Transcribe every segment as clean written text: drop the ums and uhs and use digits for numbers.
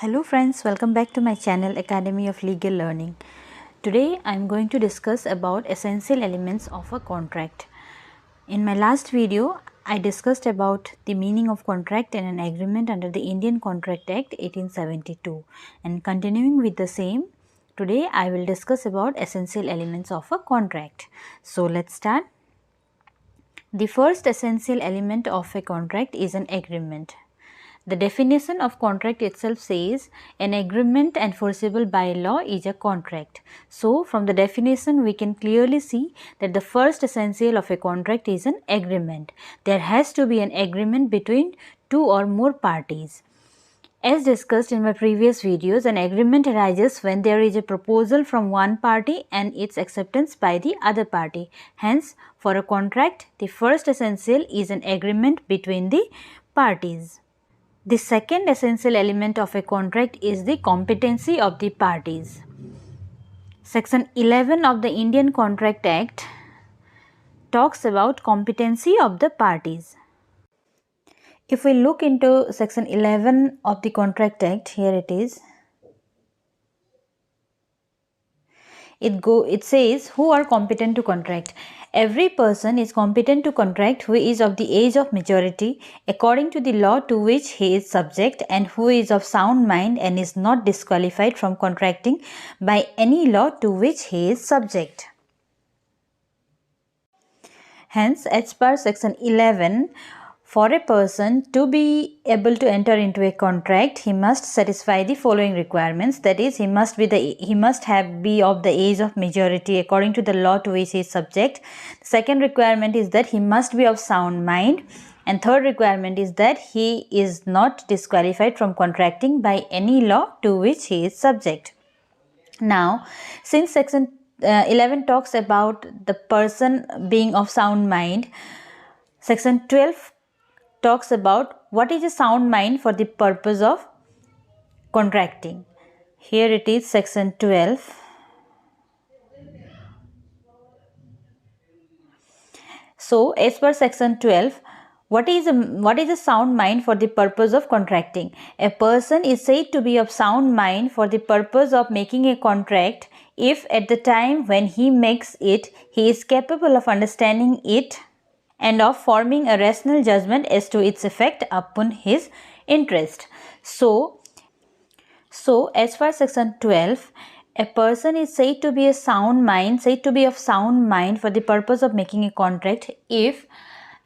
Hello friends, welcome back to my channel Academy of Legal Learning. Today I am going to discuss about essential elements of a contract. In my last video, I discussed about the meaning of contract and an agreement under the Indian Contract Act 1872, and continuing with the same, today I will discuss about essential elements of a contract. So let's start. The first essential element of a contract is an agreement. The definition of contract itself says an agreement enforceable by law is a contract. So, from the definition we can clearly see that the first essential of a contract is an agreement. There has to be an agreement between two or more parties. As discussed in my previous videos, an agreement arises when there is a proposal from one party and its acceptance by the other party. Hence, for a contract, the first essential is an agreement between the parties. The second essential element of a contract is the competency of the parties. Section 11 of the Indian Contract Act talks about competency of the parties. If we look into section 11 of the Contract Act, here it is. It says who are competent to contract. Every person is competent to contract who is of the age of majority according to the law to which he is subject, and who is of sound mind and is not disqualified from contracting by any law to which he is subject. Hence, as per section 11, for a person to be able to enter into a contract, he must satisfy the following requirements. That is, he must be of the age of majority according to the law to which he is subject. The second requirement is that he must be of sound mind, and third requirement is that he is not disqualified from contracting by any law to which he is subject. Now, since section 11 talks about the person being of sound mind, section 12 talks about what is a sound mind for the purpose of contracting. Here it is, section 12. So, as per section 12, what is a sound mind for the purpose of contracting? A person is said to be of sound mind for the purpose of making a contract if at the time when he makes it, he is capable of understanding it and of forming a rational judgment as to its effect upon his interest. So as per section 12, a person is said to be of sound mind for the purpose of making a contract if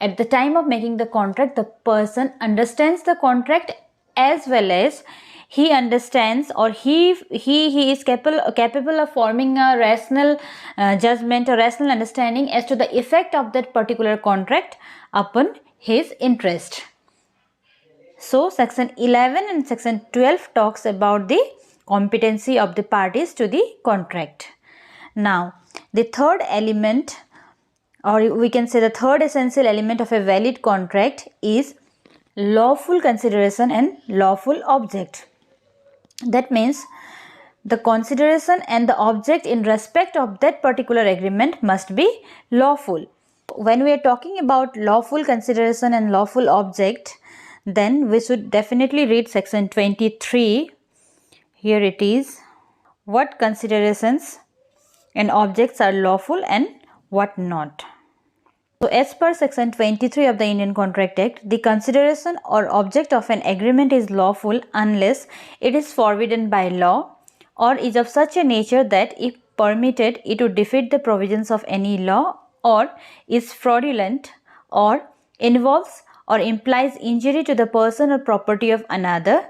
at the time of making the contract the person understands the contract, as well as he understands or he is capable of forming a rational judgment or rational understanding as to the effect of that particular contract upon his interest. So, section 11 and section 12 talks about the competency of the parties to the contract. Now, the third element, or we can say the third essential element of a valid contract, is lawful consideration and lawful object. That means the consideration and the object in respect of that particular agreement must be lawful. When we are talking about lawful consideration and lawful object, then we should definitely read section 23. Here it is. What considerations and objects are lawful and what not. So, as per section 23 of the Indian Contract Act, the consideration or object of an agreement is lawful unless it is forbidden by law or is of such a nature that if permitted it would defeat the provisions of any law, or is fraudulent, or involves or implies injury to the person or property of another,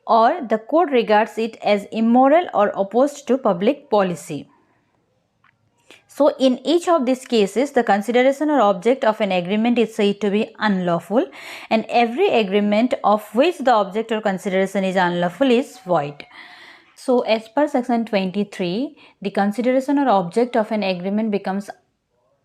or the court regards it as immoral or opposed to public policy. So, in each of these cases, the consideration or object of an agreement is said to be unlawful, and every agreement of which the object or consideration is unlawful is void. So, as per section 23, the consideration or object of an agreement becomes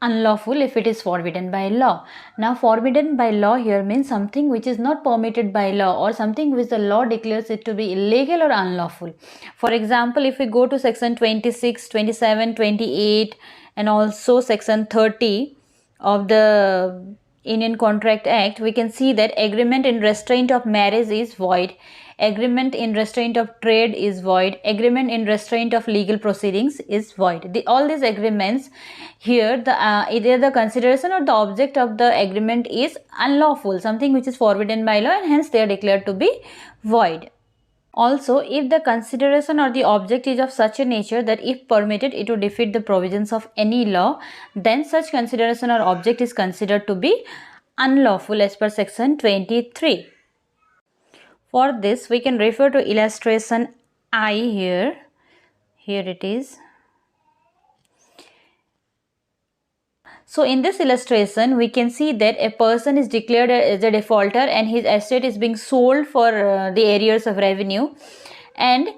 unlawful if it is forbidden by law. Now, forbidden by law here means something which is not permitted by law, or something which the law declares it to be illegal or unlawful. For example, if we go to section 26, 27, 28 and also section 30 of the Indian Contract Act, we can see that agreement in restraint of marriage is void. agreement in restraint of trade is void, agreement in restraint of legal proceedings is void. All these agreements here, either the consideration or the object of the agreement is unlawful, something which is forbidden by law, and hence they are declared to be void. Also, if the consideration or the object is of such a nature that if permitted it would defeat the provisions of any law, then such consideration or object is considered to be unlawful as per section 23. For this, we can refer to illustration I here. Here it is. So in this illustration, we can see that a person is declared as a defaulter and his estate is being sold for the arrears of revenue, and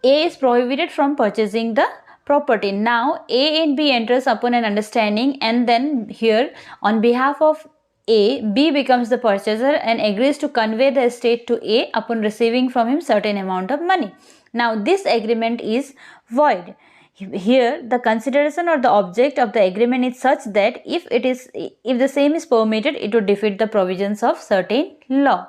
A is prohibited from purchasing the property. Now A and B enters upon an understanding, and then here on behalf of A, B becomes the purchaser and agrees to convey the estate to A upon receiving from him certain amount of money. Now this agreement is void. Here the consideration or the object of the agreement is such that if the same is permitted, it would defeat the provisions of certain law.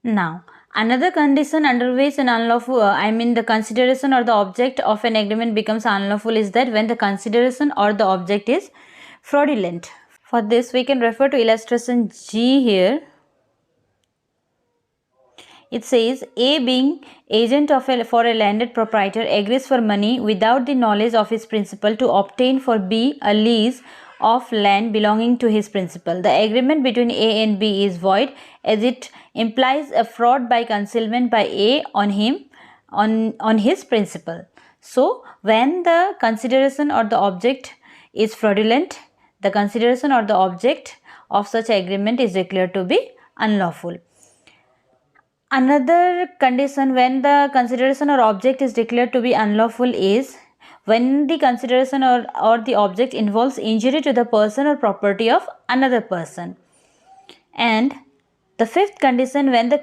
Now another condition under which an unlawful the consideration or the object of an agreement becomes unlawful is that when the consideration or the object is fraudulent. For this, we can refer to illustration G here. It says A, being agent for a landed proprietor, agrees for money without the knowledge of his principal to obtain for B a lease of land belonging to his principal. The agreement between A and B is void as it implies a fraud by concealment by A on his principal. So when the consideration or the object is fraudulent, the consideration or the object of such agreement is declared to be unlawful. Another condition when the consideration or object is declared to be unlawful is when the consideration or the object involves injury to the person or property of another person. And the fifth condition when the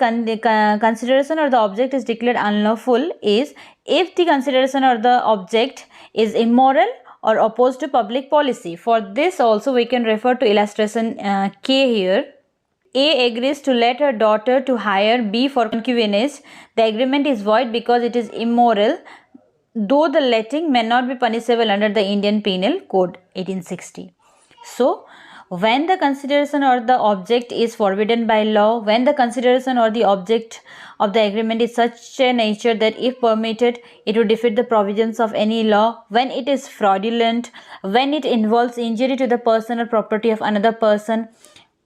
consideration or the object is declared unlawful is if the consideration or the object is immoral or opposed to public policy. For this also we can refer to illustration K here. A agrees to let her daughter to hire B for concubinage. The agreement is void because it is immoral, though the letting may not be punishable under the Indian Penal Code 1860. So, when the consideration or the object is forbidden by law, when the consideration or the object of the agreement is such a nature that if permitted it would defeat the provisions of any law, when it is fraudulent, when it involves injury to the person or property of another person,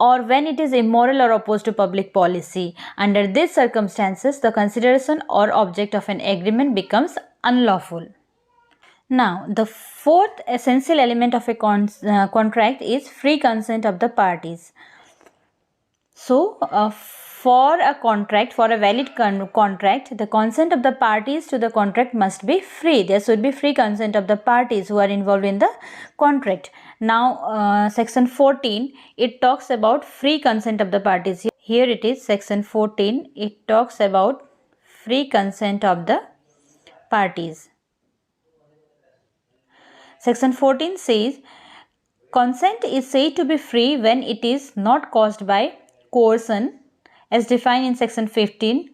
or when it is immoral or opposed to public policy. Under these circumstances, the consideration or object of an agreement becomes unlawful. Now, the fourth essential element of a contract is free consent of the parties. So, for a contract, for a valid contract, the consent of the parties to the contract must be free. There should be free consent of the parties who are involved in the contract. Now, section 14, it talks about free consent of the parties. Here it is, section 14, it talks about free consent of the parties. Section 14 says, consent is said to be free when it is not caused by coercion as defined in section 15,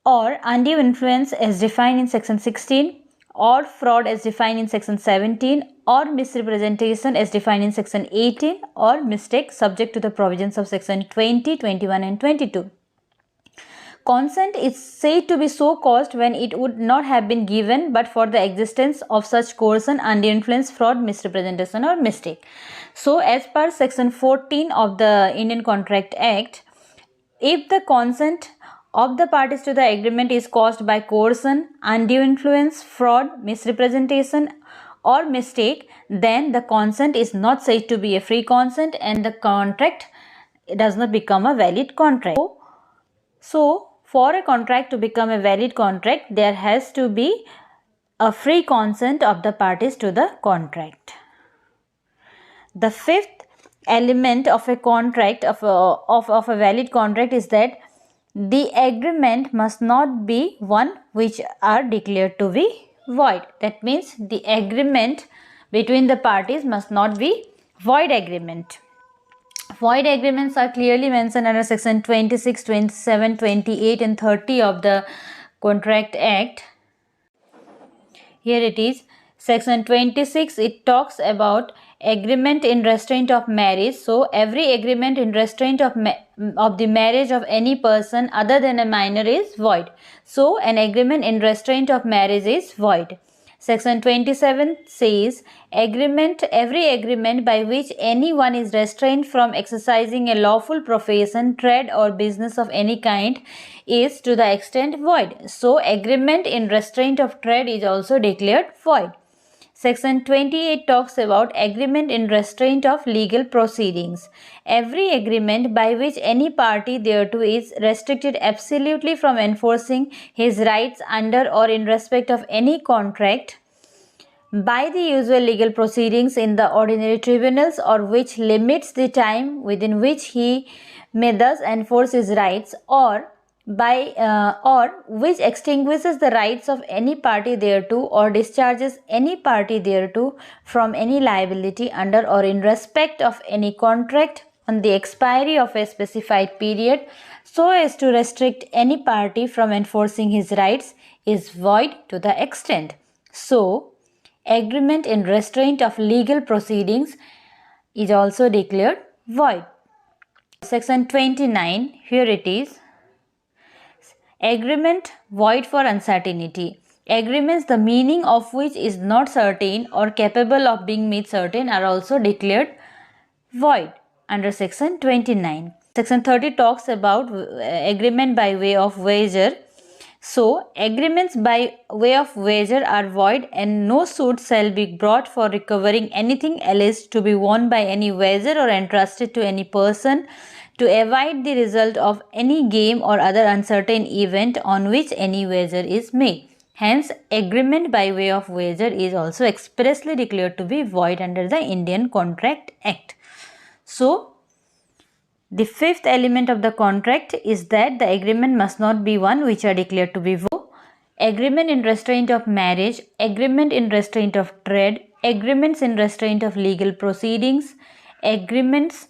or undue influence as defined in section 16, or fraud as defined in section 17, or misrepresentation as defined in section 18, or mistake subject to the provisions of section 20, 21 and 22. Consent is said to be so caused when it would not have been given but for the existence of such coercion, undue influence, fraud, misrepresentation or mistake. So, as per section 14 of the Indian Contract Act, if the consent of the parties to the agreement is caused by coercion, undue influence, fraud, misrepresentation or mistake, then the consent is not said to be a free consent and the contract does not become a valid contract. So, for a contract to become a valid contract, there has to be a free consent of the parties to the contract. The fifth element of a contract, of a valid contract, is that the agreement must not be one which are declared to be void. That means the agreement between the parties must not be void agreement. Void agreements are clearly mentioned under section 26, 27, 28 and 30 of the Contract Act. Here it is. Section 26, it talks about agreement in restraint of marriage. So every agreement in restraint of the marriage of any person other than a minor is void. So an agreement in restraint of marriage is void. Section 27 says every agreement by which anyone is restrained from exercising a lawful profession, trade or business of any kind is to the extent void. So agreement in restraint of trade is also declared void. Section 28 talks about agreement in restraint of legal proceedings. Every agreement by which any party thereto is restricted absolutely from enforcing his rights under or in respect of any contract by the usual legal proceedings in the ordinary tribunals, or which limits the time within which he may thus enforce his rights, or which extinguishes the rights of any party thereto or discharges any party thereto from any liability under or in respect of any contract on the expiry of a specified period so as to restrict any party from enforcing his rights is void to the extent. So, agreement in restraint of legal proceedings is also declared void. Section 29, here it is. Agreement void for uncertainty. Agreements the meaning of which is not certain or capable of being made certain are also declared void under section 29. Section 30 talks about agreement by way of wager. So, agreements by way of wager are void and no suit shall be brought for recovering anything alleged to be won by any wager or entrusted to any person to avoid the result of any game or other uncertain event on which any wager is made. Hence, agreement by way of wager is also expressly declared to be void under the Indian Contract Act. So, the fifth element of the contract is that the agreement must not be one which are declared to be void. Agreement in restraint of marriage, agreement in restraint of trade, agreements in restraint of legal proceedings, agreements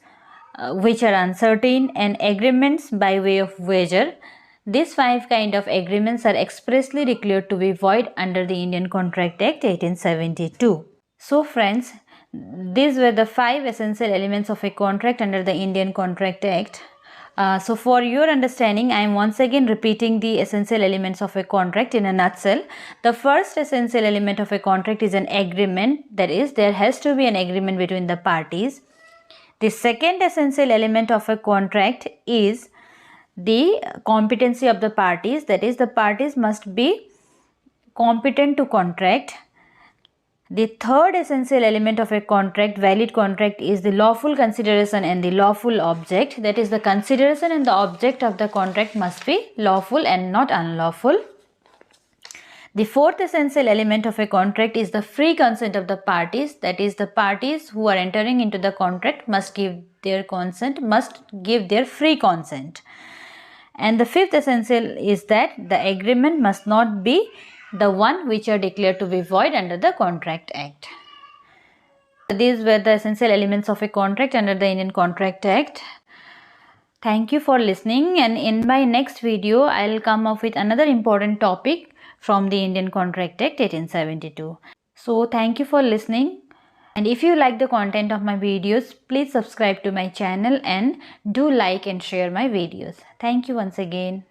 which are uncertain, and agreements by way of wager. These five kind of agreements are expressly declared to be void under the Indian Contract Act 1872. So friends, these were the five essential elements of a contract under the Indian Contract Act. So for your understanding, I am once again repeating the essential elements of a contract in a nutshell. The first essential element of a contract is an agreement. That is, there has to be an agreement between the parties. The second essential element of a contract is the competency of the parties. That is, the parties must be competent to contract. The third essential element of a contract, valid contract, is the lawful consideration and the lawful object. That is, the consideration and the object of the contract must be lawful and not unlawful. The fourth essential element of a contract is the free consent of the parties. That is, the parties who are entering into the contract must give their consent, must give their free consent. And the fifth essential is that the agreement must not be the one which are declared to be void under the Contract Act. These were the essential elements of a contract under the Indian Contract Act. Thank you for listening, and in my next video I will come up with another important topic from the Indian Contract Act 1872. So thank you for listening, and if you like the content of my videos, please subscribe to my channel and do like and share my videos. Thank you once again.